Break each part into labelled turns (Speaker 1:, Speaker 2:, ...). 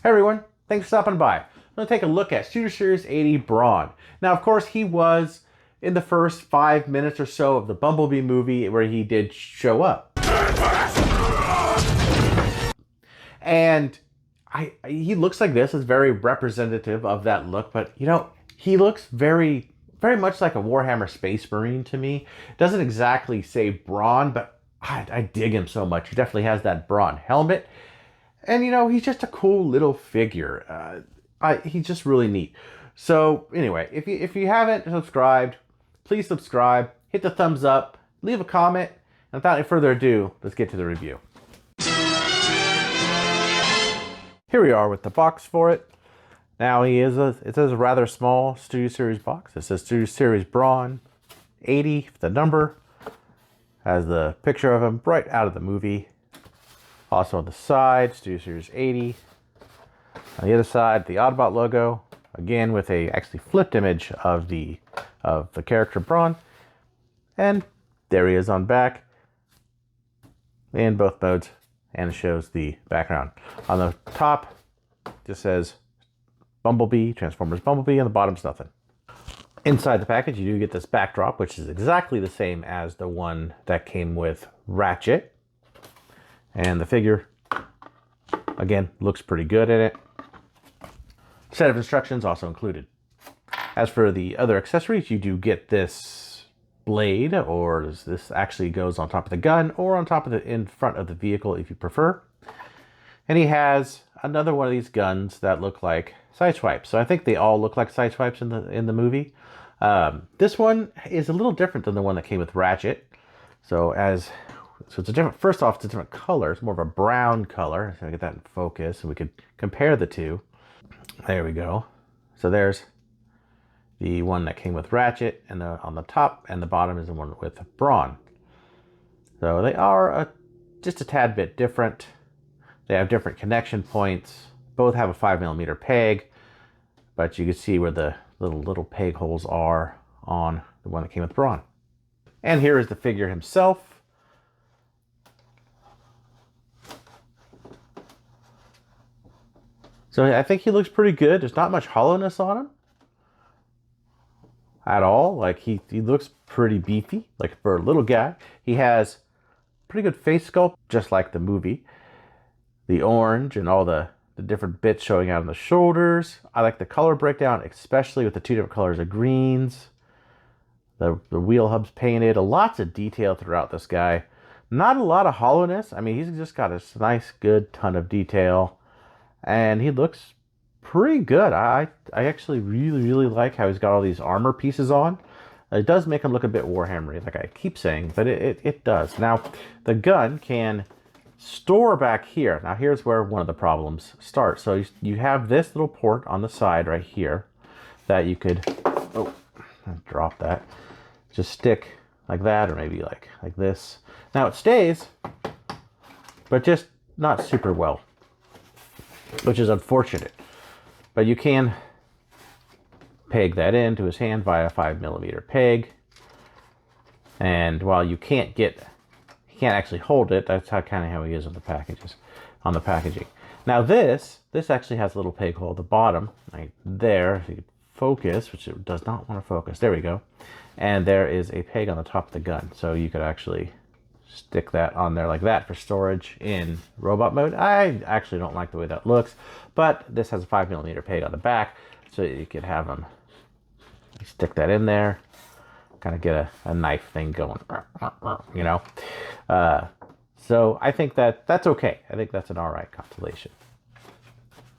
Speaker 1: Hey everyone, thanks for stopping by. I'm going to take a look at Studio Series 80 Brawn. Now, of course, he was in the first 5 minutes or so of the Bumblebee movie where he did show up. And he looks like this. Is very representative of that look, but you know, he looks very much like a Warhammer Space Marine to me. Doesn't exactly say Brawn, but I dig him so much. He definitely has that Brawn helmet. And, you know, he's just a cool little figure. He's just really neat. So, anyway, if you haven't subscribed, please subscribe, hit the thumbs up, leave a comment, and without any further ado, let's get to the review. Here we are with the box for it. Now, it is a rather small Studio Series box. It says Studio Series Brawn 80, the number. Has the picture of him right out of the movie. Also on the side, Studio Series 80. On the other side, the Autobot logo, again with a actually flipped image of the character Brawn. And there he is on back in both modes, and it shows the background. On the top, it just says Bumblebee, Transformers Bumblebee, and the bottom's nothing. Inside the package, you do get this backdrop, which is exactly the same as the one that came with Ratchet. And the figure, again, looks pretty good in it. Set of instructions also included. As for the other accessories, you do get this blade, or this actually goes on top of the gun, or on top of in front of the vehicle if you prefer. And he has another one of these guns that look like sideswipes. So I think they all look like sideswipes in the movie. This one is a little different than the one that came with Ratchet. So it's a different, first off, it's a different color. It's more of a brown color. So I get that in focus, and we could compare the two. There we go. So there's the one that came with Ratchet, and on the top and the bottom is the one with Brawn. So they are just a tad bit different. They have different connection points. Both have a 5mm peg, but you can see where the little peg holes are on the one that came with Brawn. And here is the figure himself. So I think he looks pretty good. There's not much hollowness on him at all. Like he looks pretty beefy, like for a little guy. He has pretty good face sculpt, just like the movie. The orange and all the different bits showing out on the shoulders. I like the color breakdown, especially with the two different colors of greens. The wheel hubs painted. Lots of detail throughout this guy. Not a lot of hollowness. I mean, he's just got a nice, good ton of detail. And he looks pretty good. I actually really like how he's got all these armor pieces on. It does make him look a bit Warhammery, like I keep saying, but it does. Now, the gun can store back here. Now, here's where one of the problems starts. So you have this little port on the side right here that you could, oh, drop that, just stick like that, or maybe like this. Now, it stays, but just not super well, which is unfortunate. But you can peg that into his hand via a 5mm peg. And while he can't actually hold it, that's kind of how he is on the packaging. Now this actually has a little peg hole at the bottom, right there. If you could focus, which it does not want to focus. There we go. And there is a peg on the top of the gun, so you could actually stick that on there like that for storage in robot mode. I actually don't like the way that looks, but this has a 5mm peg on the back, so you could have them stick that in there, kind of get a knife thing going, you know. So I think that's okay. I think that's an all right constellation.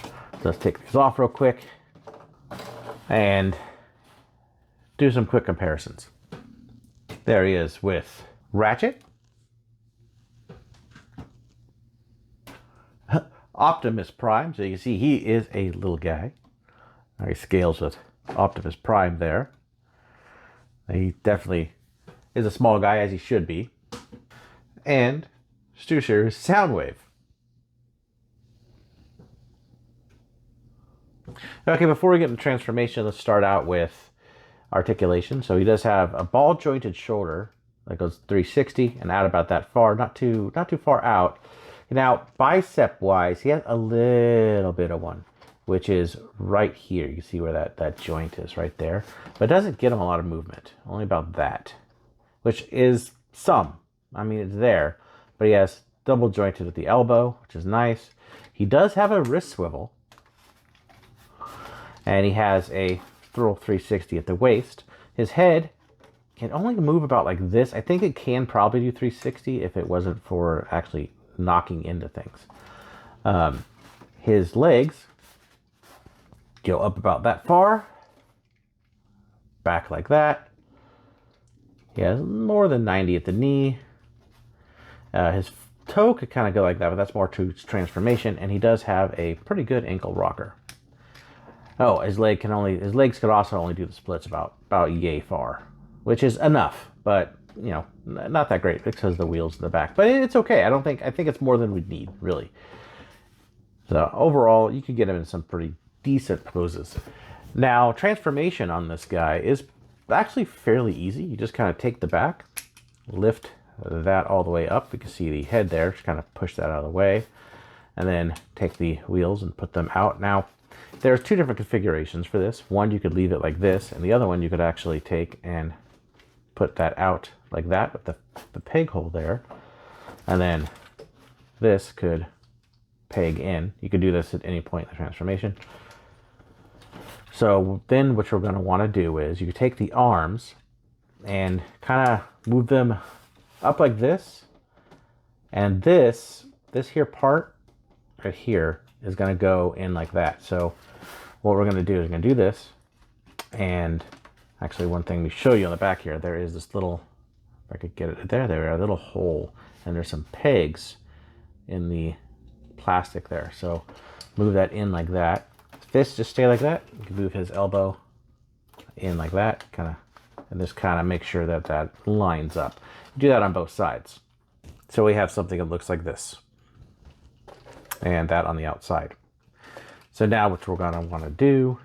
Speaker 1: So let's take these off real quick and do some quick comparisons. There he is with Ratchet, Optimus Prime. So you can see he is a little guy. He scales with Optimus Prime there. He definitely is a small guy, as he should be. And Studio Series Soundwave. Okay, before we get into transformation, let's start out with articulation. So he does have a ball jointed shoulder that goes 360 and out about that far, not too far out. Now, bicep-wise, he has a little bit of one, which is right here. You see where that joint is right there. But it doesn't get him a lot of movement. Only about that, which is some. I mean, it's there. But he has double jointed at the elbow, which is nice. He does have a wrist swivel. And he has a full 360 at the waist. His head can only move about like this. I think it can probably do 360 if it wasn't for actually knocking into things. His legs go up about that far. Back like that. He has more than 90 at the knee. His toe could kind of go like that, but that's more to transformation. And he does have a pretty good ankle rocker. Oh, his legs could also only do the splits about yay far, which is enough, but you know, not that great because of the wheels in the back. But it's okay. I think it's more than we'd need, really. So overall, you could get him in some pretty decent poses. Now, transformation on this guy is actually fairly easy. You just kind of take the back, lift that all the way up. You can see the head there. Just kind of push that out of the way, and then take the wheels and put them out. Now, there's two different configurations for this. One, you could leave it like this, and the other one you could actually take and put that out like that with the peg hole there. And then this could peg in. You could do this at any point in the transformation. So then what you're going to want to do is you could take the arms and kind of move them up like this. And this here part right here is going to go in like that. So what we're going to do is we're going to do this. And actually, one thing we show you on the back here, there is this little, if I could get it there, a little hole, and there's some pegs in the plastic there. So move that in like that. Fists just stay like that. You can move his elbow in like that, kind of, and just kind of make sure that that lines up. Do that on both sides. So we have something that looks like this, and that on the outside. So now what we're going to want to do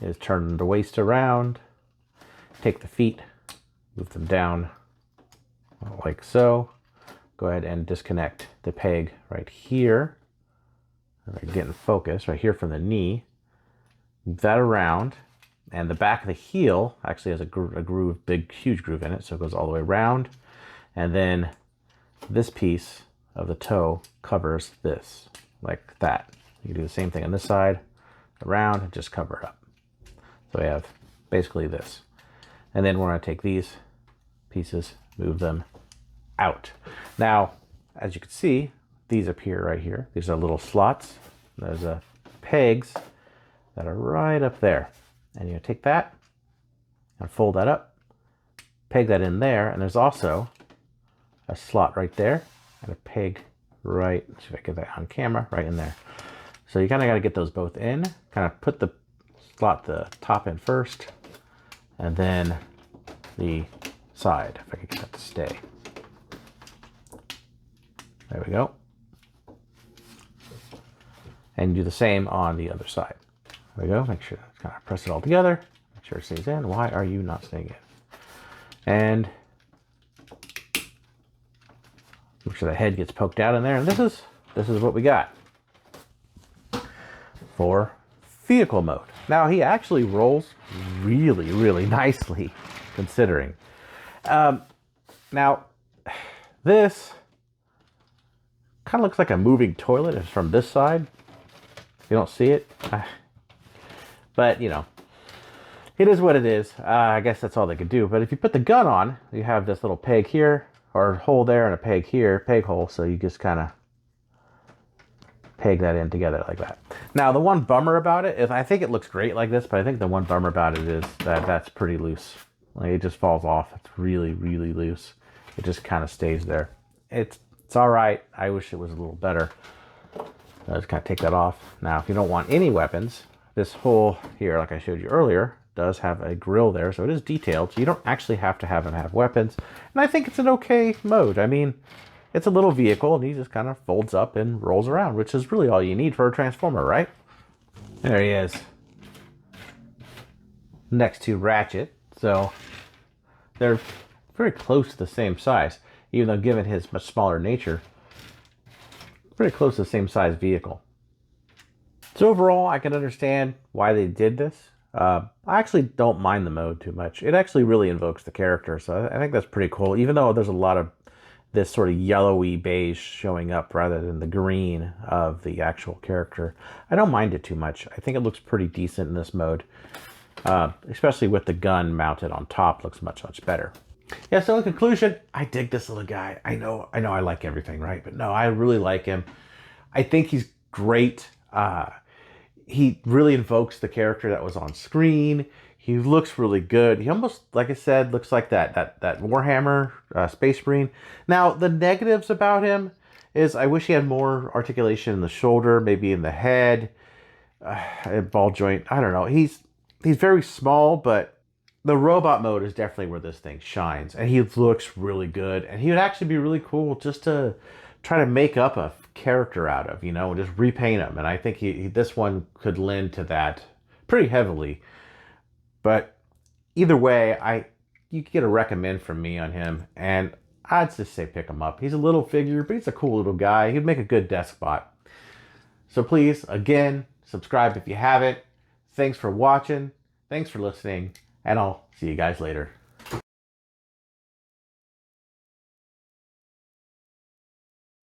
Speaker 1: is turn the waist around, take the feet, move them down like so. Go ahead and disconnect the peg right here. Get in focus right here from the knee. Move that around, and the back of the heel actually has a groove, huge groove in it, so it goes all the way around. And then this piece of the toe covers this, like that. You can do the same thing on this side, around, and just cover it up. So we have basically this. And then we're going to take these pieces, move them out. Now, as you can see, these appear right here. These are little slots. There's pegs that are right up there. And you're going to take that and fold that up, peg that in there, and there's also a slot right there and a peg right, let's see if I get that on camera, right in there. So you kind of got to get those both in, kind of put the top in first, and then the side, if I could get that to stay. There we go. And do the same on the other side. There we go. Make sure to kind of press it all together. Make sure it stays in. Why are you not staying in? And make sure the head gets poked out in there. And this is what we got for vehicle mode. Now he actually rolls really, really nicely, considering. Now this kind of looks like a moving toilet. It's from this side. You don't see it, but you know, it is what it is. I guess that's all they could do. But if you put the gun on, you have this little peg here, or hole there, and a peg here, peg hole. So you just kind of peg that in together like that. Now, the one bummer about it is, I think it looks great like this, but I think the one bummer about it is that that's pretty loose. Like, it just falls off. It's really, really loose. It just kind of stays there. It's all right. I wish it was a little better. I'll just kind of take that off. Now, if you don't want any weapons, this hole here, like I showed you earlier, does have a grill there, so it is detailed. So you don't actually have to have weapons. And I think it's an okay mode. I mean, it's a little vehicle, and he just kind of folds up and rolls around, which is really all you need for a Transformer, right? There he is, next to Ratchet. So they're very close to the same size, even though given his much smaller nature, pretty close to the same size vehicle. So overall, I can understand why they did this. I actually don't mind the mode too much. It actually really invokes the character, so I think that's pretty cool. Even though there's a lot of this sort of yellowy beige showing up rather than the green of the actual character, I don't mind it too much. I think it looks pretty decent in this mode, especially with the gun mounted on top. Looks much better. Yeah, so in conclusion, I dig this little guy. I know I like everything, right? But no, I really like him. I think he's great. He really invokes the character that was on screen. He looks really good. He almost, like I said, looks like that Warhammer Space Marine. Now, the negatives about him is I wish he had more articulation in the shoulder, maybe in the head, ball joint. I don't know. He's very small, but the robot mode is definitely where this thing shines. And he looks really good. And he would actually be really cool just to try to make up a character out of, just repaint him. And I think this one could lend to that pretty heavily. But either way, you get a recommend from me on him, and I'd just say pick him up. He's a little figure, but he's a cool little guy. He'd make a good desk bot. So please, again, subscribe if you haven't. Thanks for watching. Thanks for listening, and I'll see you guys later.